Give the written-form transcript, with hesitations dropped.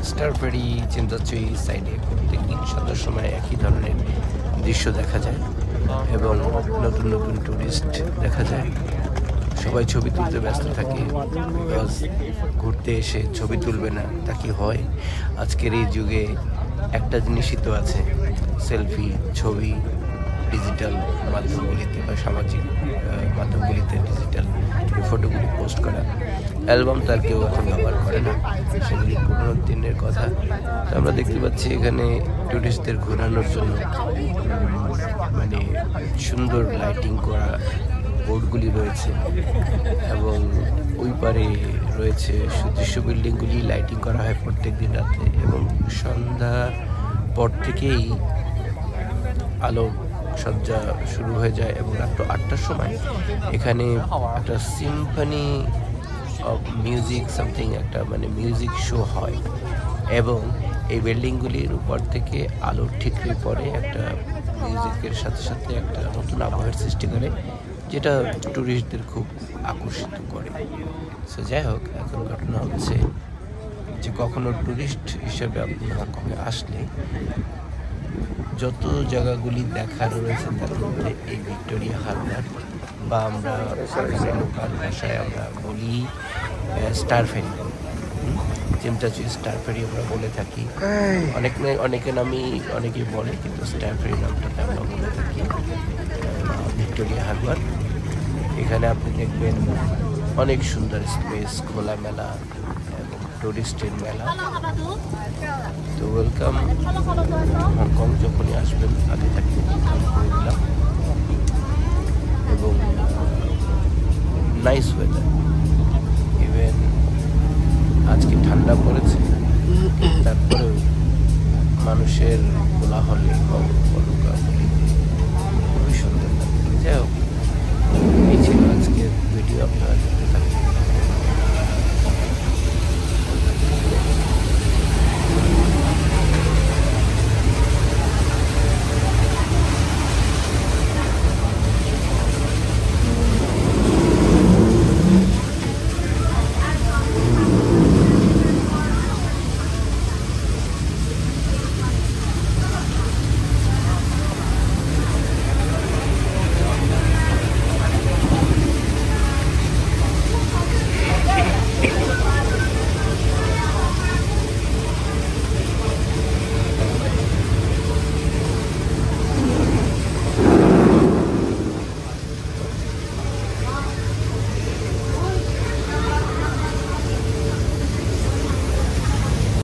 Star ফেরি চিন্তাচুই সাইডে প্রত্যেকদিন সন্ধ্যার সময় একই ধরনের দৃশ্য দেখা যায় এবং নতুন নতুন টুরিস্ট দেখা যায়। সবাই ছবি তুলতে ব্যস্ত থাকে, বিকজ ঘুরতে এসে ছবি তুলবে না তা কি হয়? আজকের এই যুগে একটা জিনিসই তো আছে, সেলফি, ছবি, ডিজিটাল মাধ্যমগুলিতে বা সামাজিক মাধ্যমগুলিতে ডিজিটাল ফটোগুলি পোস্ট করা। অ্যালবাম তো আর কেউ এখন ব্যবহার করে না, সেগুলি পুরোনো দিনের কথা। তো আমরা দেখতে পাচ্ছি এখানে টুরিস্টদের ঘোরানোর জন্য মানে সুন্দর লাইটিং করা বোর্ডগুলি রয়েছে এবং ওই পারে রয়েছে সুদৃশ্য বিল্ডিংগুলি লাইটিং করা হয় প্রত্যেক দিন রাতে, এবং সন্ধ্যা পর থেকেই আলো সজ্জা শুরু হয়ে যায় এবং রাত 8টার সময় এখানে একটা সিম্ফনি অফ মিউজিক সামথিং একটা মানে মিউজিক শো হয় এবং এই বিল্ডিংগুলির উপর থেকে আলোর ঠিকরে পরে একটা মিউজিকের সাথে সাথে একটা নতুন আবহাওয়ার সৃষ্টি করে, যেটা ট্যুরিস্টদের খুব আকর্ষিত করে। সো যাই হোক, এখন ঘটনা হচ্ছে যে কখনো ট্যুরিস্ট হিসেবে আপনি হংকংয়ে আসলে যত জায়গাগুলি দেখার রয়েছে তার মধ্যে এই ভিক্টোরিয়া হারবার বা আমরা লোকাল ভাষায় আমরা বলি স্টার ফেরি, চিমচাচি স্টার ফেরি আমরা বলে থাকি। অনেকে অনেকেই বলে, কিন্তু স্টার ফেরি নামটাতে আমরা বলে থাকি ভিক্টোরিয়া হারবার। এখানে আপনি দেখবেন অনেক সুন্দর স্পেস, খোলামেলা এবং টুরিস্টের মেলা। তো ওয়েলকাম হংকং, যখনই আসবেন আগে থাকতে করে দিলাম। এবং নাইস ওয়েদার, ইভেন আজকে ঠান্ডা পড়েছে, তারপরেও মানুষের কোলাহলে খুবই সুন্দর লাগে। যাই হোক, এই ছিল আজকের ভিডিও। আপনারা